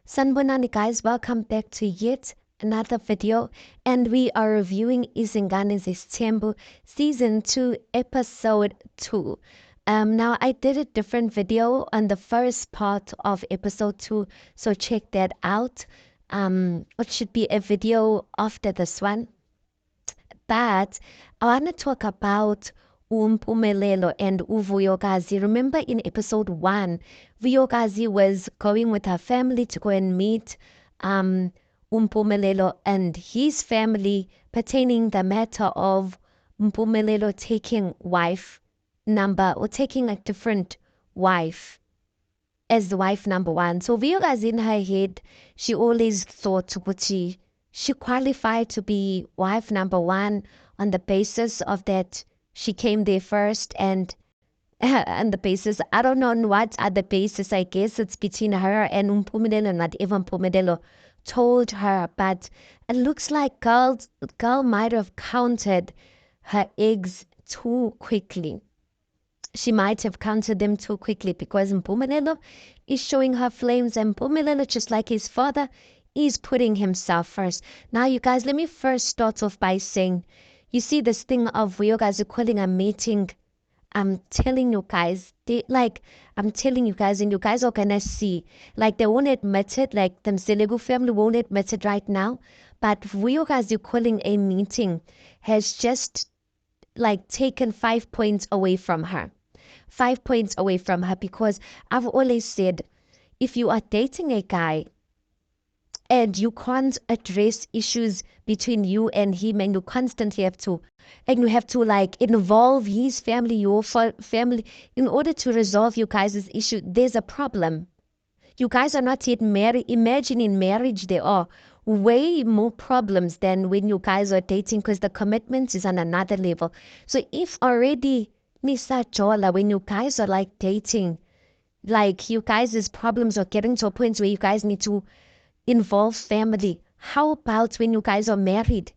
Sanbonani guys, welcome back to yet another video, and we are reviewing Izingane Zesithembu Season 2 Episode 2. Now I did a different video on the first part of Episode 2, so check that out. It should be a video after this one. But I want to talk about Umpumelelo and Uvuyokazi. Remember in episode 1, Vuyokazi was going with her family to go and meet Umpumelelo and his family pertaining the matter of Umpumelelo taking wife number or taking a different wife as the wife number 1. So Vuyokazi in her head, she always thought Tukuchi she qualified to be wife number 1 on the basis of that she came there first and on the basis, I don't know on what other basis, I guess it's between her and Umpumelelo and whatever Umpumelelo told her, but it looks like girl might have counted her eggs too quickly. She might have counted them too quickly because Mpumelelo is showing her flames and Mpumelelo, just like his father, is putting himself first. Now, you guys, let me first start off by saying, you see this thing of you guys are calling a meeting. I'm telling you guys, I'm telling you guys, and you guys are gonna see, like they won't admit it, like the Mselegu family won't admit it right now, but you guys are calling a meeting has just like taken 5 points away from her. 5 points away from her because I've always said, if you are dating a guy and you can't address issues between you and him and you constantly have to like involve his family, your family in order to resolve you guys' issue, there's a problem. You guys are not yet married. Imagine in marriage there are way more problems than when you guys are dating because the commitment is on another level. So if already Nisa Jola, when you guys are like dating, like you guys' problems are getting to a point where you guys need to involve family. How about when you guys are married?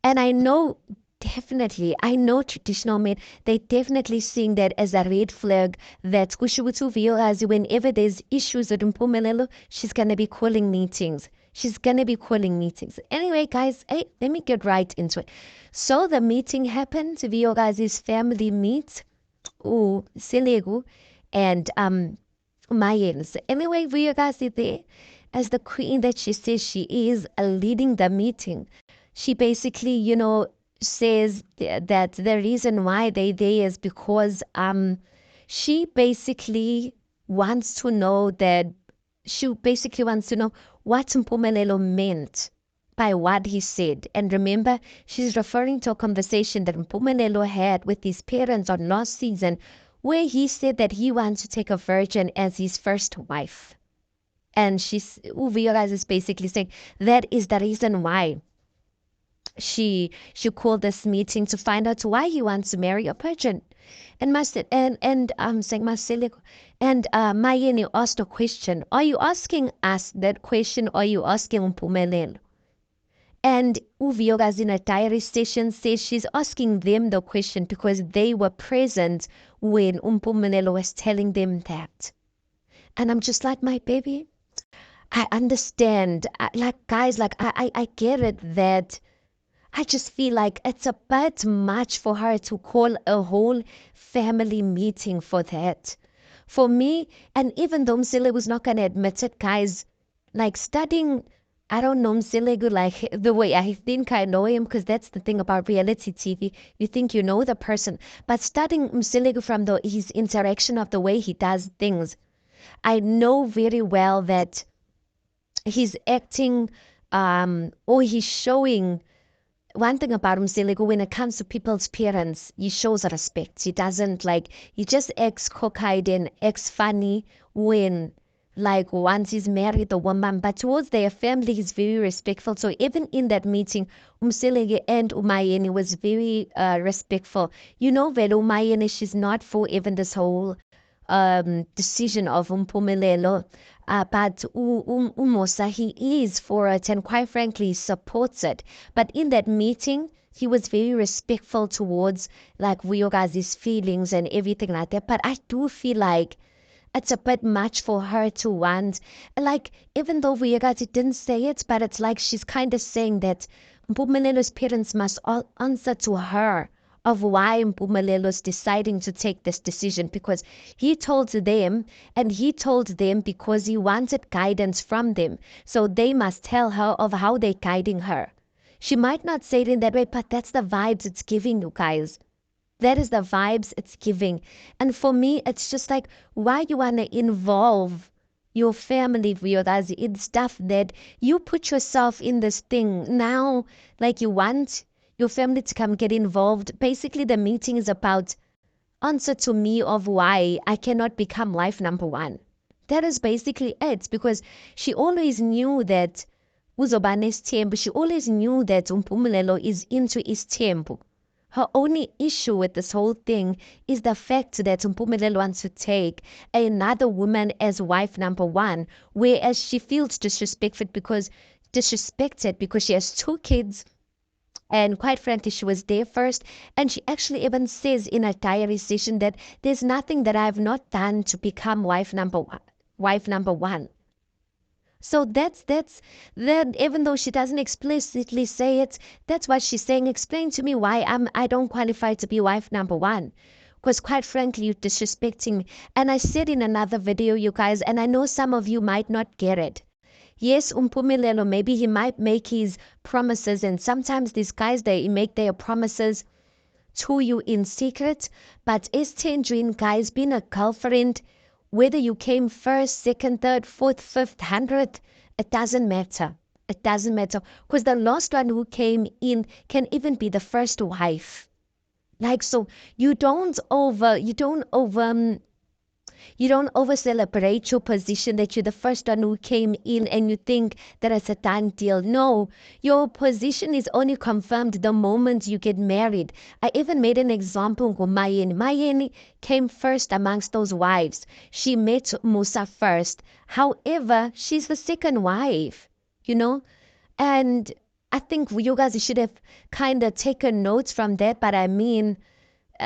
And I know traditional men, they definitely seeing that as a red flag that Kushubutu Vuyokazi, whenever there's issues with Mpumelelo, she's gonna be calling meetings. She's gonna be calling meetings. Anyway, guys, hey, let me get right into it. So the meeting happened. Vuyokazi's family meets Selegu and Mayens. Anyway, Vuyokazi there as the queen that she says she is, leading the meeting. She basically, says that the reason why they there is because she basically wants to know what Mpumelelo meant by what he said. And remember, she's referring to a conversation that Mpumelelo had with his parents on last season where he said that he wants to take a virgin as his first wife. And Vuyokazi is basically saying that is the reason why she called this meeting to find out why he wants to marry a virgin. And Maseleko and Mayeni asked a question. Are you asking us that question or are you asking Mpumelelo? And Vuyokazi in a diary session says she's asking them the question because they were present when Mpumelelo was telling them that. And I'm just like, my baby, I understand. I get it that I just feel like it's a bit much for her to call a whole family meeting for that. For me, and even though Mselegu was not going to admit it, guys, like studying, I don't know Mselegu like the way I think I know him, because that's the thing about reality TV. You think you know the person, but studying Mselegu from his interaction of the way he does things, I know very well that he's acting or he's showing one thing about Mselegu when it comes to people's parents, he shows respect. He doesn't he just acts cockeyed and acts funny when once he's married a woman, but towards their family he's very respectful. So even in that meeting, Mselegu and Umayeni was very respectful. Vele Umayeni, she's not for even this whole decision of Mpumelelo. But Umosa, he is for it and quite frankly supports it. But in that meeting, he was very respectful towards Vuyokazi's feelings and everything like that. But I do feel like it's a bit much for her to want. Like, even though Vuyakazi didn't say it, but it's like she's kind of saying that Mpumenelo's parents must all answer to her of why Mpumenelo's deciding to take this decision, because he told them, and he told them because he wanted guidance from them. So they must tell her of how they're guiding her. She might not say it in that way, but that's the vibes it's giving, you guys. That is the vibes it's giving. And for me, it's just like, why you want to involve your family, Vuyakazi, in stuff that you put yourself in this thing now, like you want your family to come get involved. Basically, the meeting is about answer to me of why I cannot become wife number one. That is basically it, because she always knew that uzoba nesithembu. She always knew that Mpumelelo is into isithembu. Her only issue with this whole thing is the fact that Mpumelelo wants to take another woman as wife number one, whereas she feels disrespected because she has two kids. And quite frankly, she was there first. And she actually even says in her diary session that there's nothing that I have not done to become wife number one. Wife number one. So that's that. Even though she doesn't explicitly say it, that's what she's saying. Explain to me why I don't qualify to be wife number one. Because quite frankly, you're disrespecting me. And I said in another video, you guys, and I know some of you might not get it. Yes, Mpumelelo, maybe he might make his promises, and sometimes these guys, they make their promises to you in secret. But as Tendrin, guys, being a girlfriend, whether you came first, second, third, fourth, fifth, 100th, it doesn't matter. It doesn't matter. Because the last one who came in can even be the first wife. Like, so you don't over celebrate your position that you're the first one who came in and you think that it's a done deal. No, your position is only confirmed the moment you get married. I even made an example of Mayeni. Mayeni came first amongst those wives. She met Musa first. However, she's the second wife, you know? And I think you guys should have kind of taken notes from that, but I mean,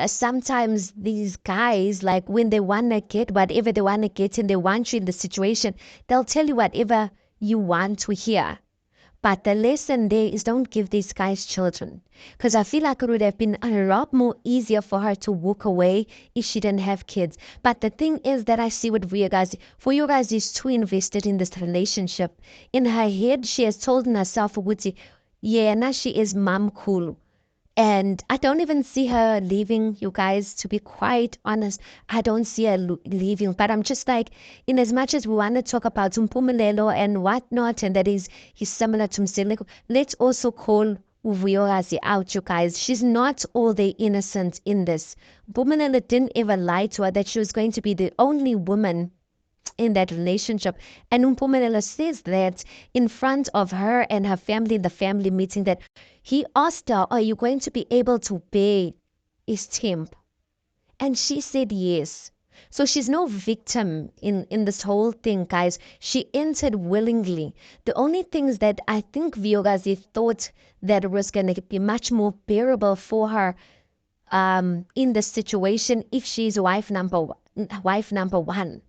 sometimes these guys, like when they want to get whatever they want to get and they want you in the situation, they'll tell you whatever you want to hear. But the lesson there is, don't give these guys children. Because I feel like it would have been a lot more easier for her to walk away if she didn't have kids. But the thing is that I see with Vuyakazi, for you guys is too invested in this relationship. In her head, she has told herself, yeah, now she is mom cool. And I don't even see her leaving, you guys, to be quite honest. I don't see her leaving. But I'm just like, in as much as we want to talk about Mpumelelo and whatnot, and that he's similar to Mseleko, let's also call Vuyakazi out, you guys. She's not all the innocent in this. Mpumelelo didn't ever lie to her that she was going to be the only woman in that relationship. And Mpumelelo says that in front of her and her family in the family meeting, that he asked her, are you going to be able to pay his temp? And she said yes. So she's no victim in this whole thing, guys. She entered willingly. The only things that I think Vuyakazi thought that it was going to be much more bearable for her in this situation if she's wife number one.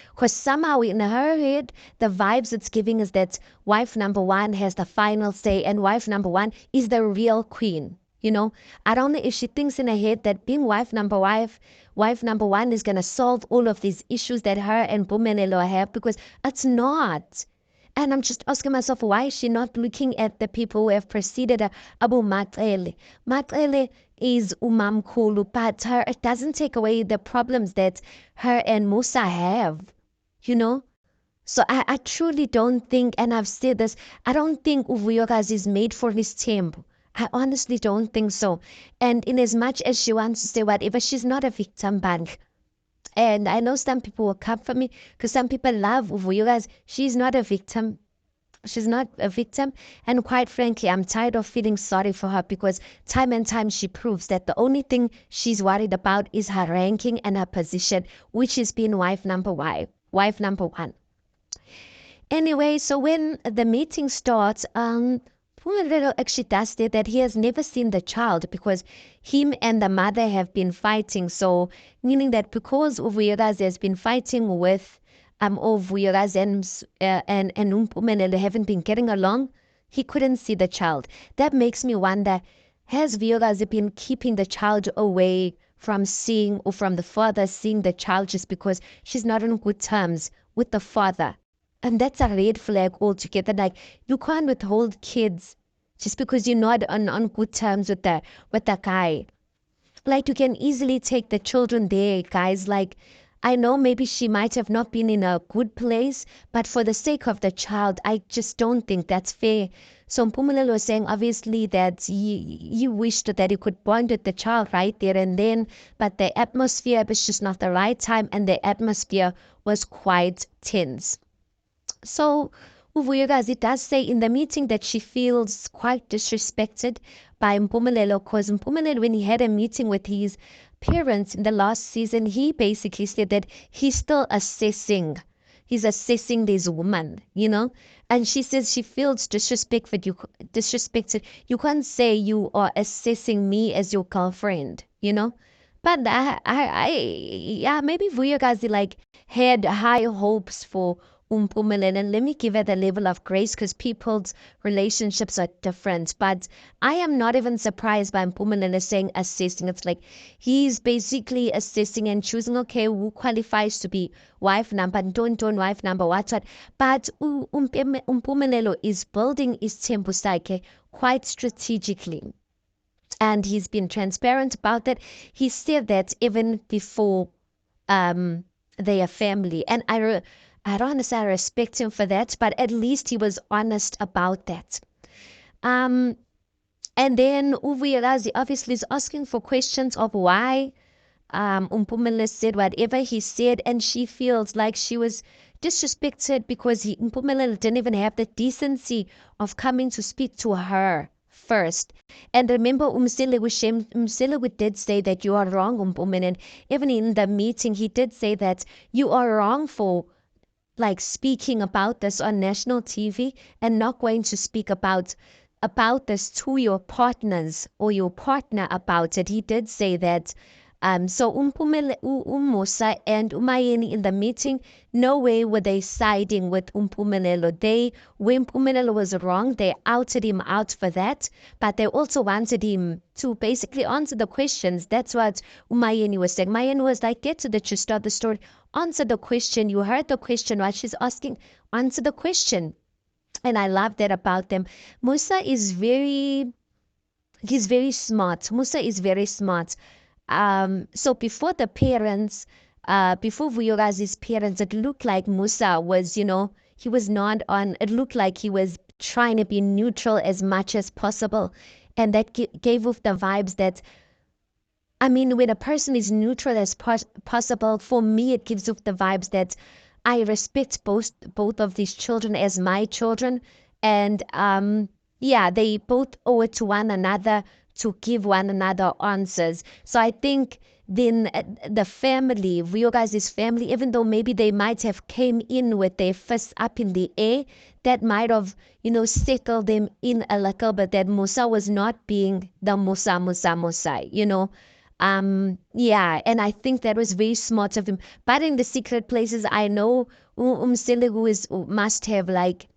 Because somehow in her head, the vibes it's giving is that wife number one has the final say and wife number one is the real queen. You know, I don't know if she thinks in her head that being wife number one is going to solve all of these issues that her and Mpumelelo have, because it's not. And I'm just asking myself, why is she not looking at the people who have preceded her? Abu Macele. Macele is umamkhulu, but it doesn't take away the problems that her and Musa have, you know? So I truly don't think, and I've said this, I don't think Vuyakazi is made for his temple. I honestly don't think so. And in as much as she wants to say whatever, she's not a victim bank. And I know some people will come for me because some people love Vuyakazi. She's not a victim. She's not a victim. And quite frankly, I'm tired of feeling sorry for her, because time and time she proves that the only thing she's worried about is her ranking and her position, which is being wife number one. Anyway, so when the meeting starts, Mpumelelo actually does state that he has never seen the child because him and the mother have been fighting. So, meaning that because Uvuyekazi has been fighting with Uvuyekazi and Mpumelelo haven't been getting along, he couldn't see the child. That makes me wonder, has Vuyekazi been keeping the child away from seeing or from the father seeing the child just because she's not on good terms with the father? And that's a red flag altogether. Like, you can't withhold kids just because you're not on good terms with the guy. Like, you can easily take the children there, guys. Like, I know maybe she might have not been in a good place, but for the sake of the child, I just don't think that's fair. So Mpumelelo was saying obviously that you wished that you could bond with the child right there and then, but the atmosphere was just not the right time, and the atmosphere was quite tense. So Uvuyekazi does say in the meeting that she feels quite disrespected by Mpumelelo because Mpumelelo, when he had a meeting with his parents in the last season, he basically said that he's still assessing. He's assessing this woman, you know? And she says she feels disrespected. You can't say you are assessing me as your girlfriend, you know? But yeah, maybe Vuyekazi like had high hopes for Mpumelelo, and let me give her the level of grace because people's relationships are different. But I am not even surprised by Mpumelelo saying assessing. It's like he's basically assessing and choosing, okay, who qualifies to be wife number, don't wife number, what. But Mpumelelo is building his tempo sakhe quite strategically. And he's been transparent about that. He said that even before they are family. And I don't understand. I respect him for that, but at least he was honest about that. Um, and then Uvuyekazi obviously is asking for questions of why Mpumelelo said whatever he said, and she feels like she was disrespected because Mpumelelo didn't even have the decency of coming to speak to her first. And remember, Umselewu did say that you are wrong, Mpumelelo. Even in the meeting, he did say that you are wrong for like speaking about this on national TV and not going to speak about this to your partners or your partner about it. He did say that. So Musa and Umayeni in the meeting, no way were they siding with Mpumelelo. When Mpumelelo was wrong, they outed him out for that, but they also wanted him to basically answer the questions. That's what Umayeni was saying. Umayeni was like, get to the gist of the story, answer the question. You heard the question, right? She's asking, answer the question. And I love that about them. Musa is he's very smart. Musa is very smart. So before the parents, before Vuyekazi's parents, it looked like Musa was, he was not on, it looked like he was trying to be neutral as much as possible. And that gave off the vibes that, I mean, when a person is neutral as possible, for me, it gives off the vibes that I respect both of these children as my children. And yeah, they both owe it to one another to give one another answers. So I think then the family, Vuyekazi's family, even though maybe they might have came in with their fists up in the air, that might have, settled them in a little bit, that Musa was not being the Musa, yeah, and I think that was very smart of him. But in the secret places, I know Umselewu must have like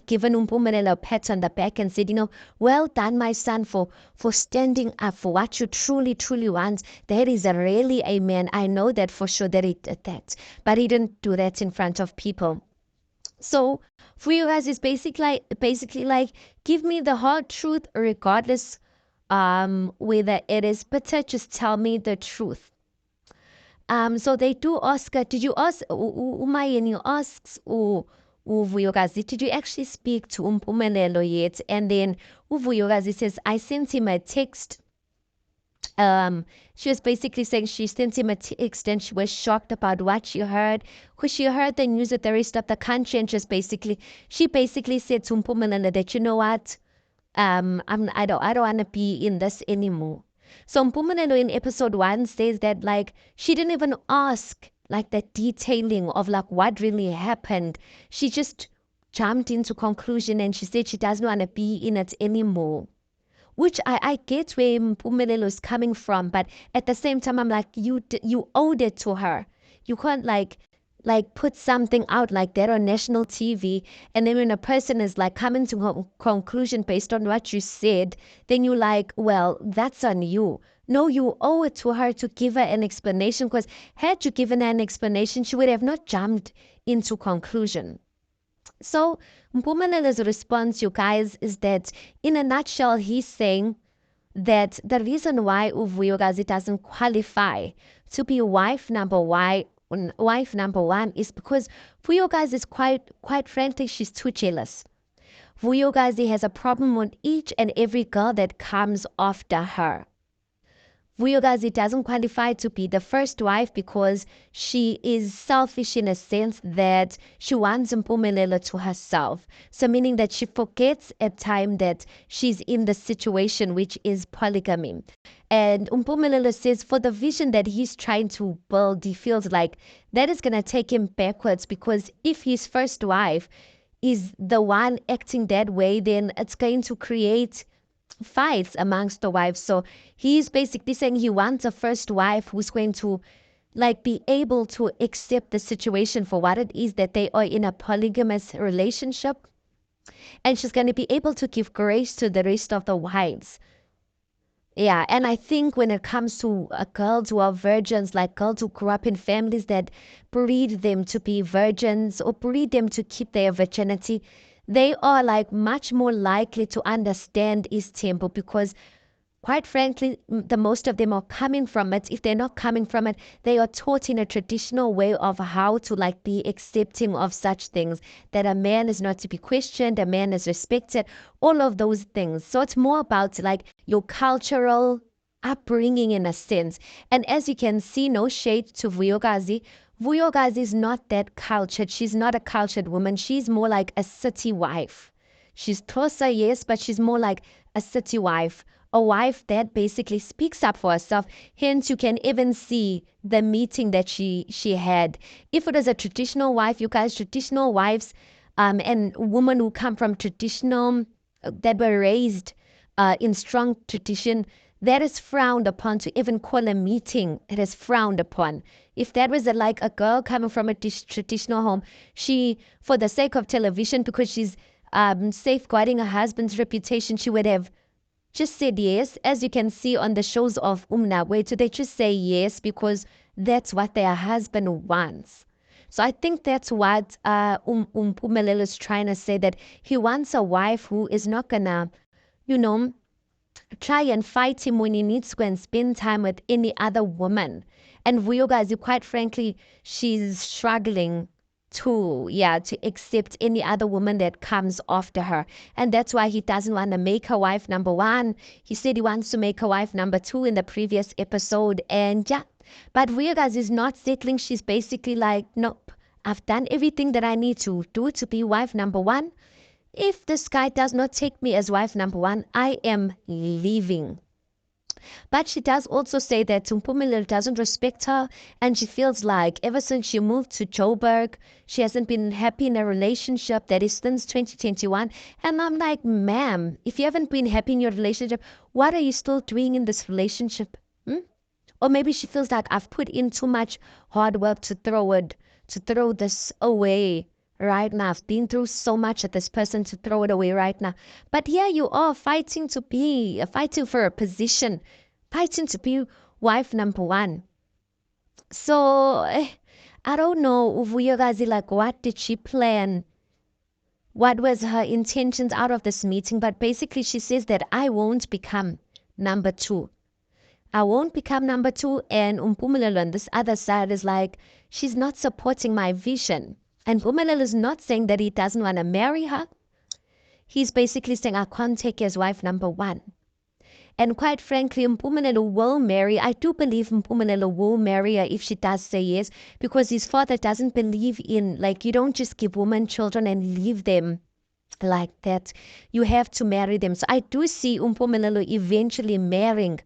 given Mpumelelo a pat on the back and said, well done, my son, for standing up for what you truly, truly want. That is really a man. I know that for sure that he did that. But he didn't do that in front of people. So for you guys, it's basically like, give me the hard truth regardless whether it is bitter, just tell me the truth. So they do ask her, did you ask Umayeni asks Uvuyekazi, did you actually speak to Mpumelelo yet? And then Uvuyekazi says, I sent him a text. She was basically saying she sent him a text and she was shocked about what she heard, because she heard the news with the rest of the country, and she basically said to Mpumelelo that, you know what, I don't want to be in this anymore. So Mpumelelo in episode 1 says that like she didn't even ask like the detailing of like what really happened. She just jumped into conclusion and she said she doesn't want to be in it anymore. Which I get where Mpumelelo is coming from, but at the same time, I'm like, you owed it to her. You can't like put something out like that on national TV, and then when a person is like coming to a conclusion based on what you said, then you're like, well, that's on you. No, you owe it to her to give her an explanation, because had you given her an explanation, she would have not jumped into conclusion. So Mpumelele's response, you guys, is that in a nutshell, he's saying that the reason why Vuyokazi doesn't qualify to be wife number one is because Vuyokazi is quite frankly, she's too jealous. Vuyokazi has a problem with each and every girl that comes after her. Vuyokazi doesn't qualify to be the first wife because she is selfish in a sense that she wants Mpumelelo to herself. So meaning that she forgets at time that she's in the situation which is polygamy. And Mpumelelo says for the vision that he's trying to build, he feels like that is going to take him backwards, because if his first wife is the one acting that way, then it's going to create fights amongst the wives. So he's basically saying he wants a first wife who's going to like be able to accept the situation for what it is, that they are in a polygamous relationship, and she's going to be able to give grace to the rest of the wives. Yeah, and I think when it comes to girls who are virgins, like girls who grew up in families that breed them to be virgins or breed them to keep their virginity, they are like much more likely to understand East Temple, because quite frankly, the most of them are coming from it. If they're not coming from it, they are taught in a traditional way of how to like be accepting of such things, that a man is not to be questioned, a man is respected, all of those things. So it's more about like your cultural upbringing in a sense. And as you can see, no shade to Vuyokazi. Vuyokazi is not that cultured. She's not a cultured woman. She's more like a city wife. She's closer, yes, but she's more like a city wife, a wife that basically speaks up for herself. Hence, you can even see the meeting that she had. If it is a traditional wife, you guys, traditional wives, and women who come from traditional, that were raised in strong tradition, that is frowned upon. To even call a meeting, it is frowned upon. If that was like a girl coming from a traditional home, she, for the sake of television, because she's safeguarding her husband's reputation, she would have just said yes. As you can see on the shows of Umnakwethu, they just say yes because that's what their husband wants. So I think that's what Mpumelelo is trying to say, that he wants a wife who is not gonna, you know, try and fight him when he needs to go and spend time with any other woman. And Vuyokazi, quite frankly, she's struggling to accept any other woman that comes after her. And that's why he doesn't want to make her wife number one. He said he wants to make her wife number two in the previous episode. And yeah, but Vuyokazi is not settling. She's basically like, nope, I've done everything that I need to do to be wife number one. If this guy does not take me as wife number one, I am leaving. But she does also say that Mpumelelo doesn't respect her, and she feels like ever since she moved to Joburg, she hasn't been happy in a relationship that is since 2021. And I'm like, ma'am, if you haven't been happy in your relationship, what are you still doing in this relationship? Or maybe she feels like I've put in too much hard work to throw this away right now. I've been through so much at this person to throw it away right now. But here you are fighting for a position, fighting to be wife number one. So I don't know, Vuyokazi, like what did she plan? What was her intentions out of this meeting? But basically she says that I won't become number two. I won't become number two. And Mpumelelo on this other side is like, she's not supporting my vision. And Mpumelelo is not saying that he doesn't want to marry her. He's basically saying, I can't take you as wife number one. And quite frankly, Mpumelelo will marry. I do believe Mpumelelo will marry her if she does say yes, because his father doesn't believe in, like, you don't just give women children and leave them like that. You have to marry them. So I do see Mpumelelo eventually marrying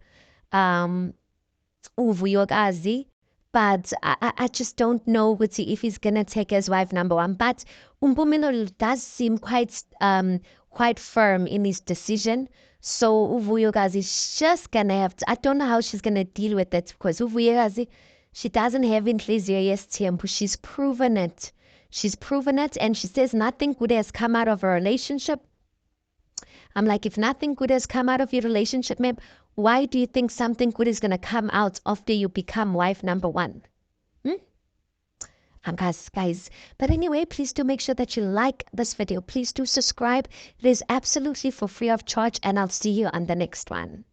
Uvuyokazi, but I just don't know if he's gonna take as wife number one. But Mpumelelo does seem quite firm in his decision. So Uvuyakazi is just gonna have to. I don't know how she's gonna deal with it because Uvuyakazi, she doesn't have inhliziyo yesithembu. She's proven it. She's proven it, and she says nothing good has come out of a relationship. I'm like, if nothing good has come out of your relationship, ma'am, why do you think something good is going to come out after you become wife number one? Guys. But anyway, please do make sure that you like this video. Please do subscribe. It is absolutely for free of charge, and I'll see you on the next one.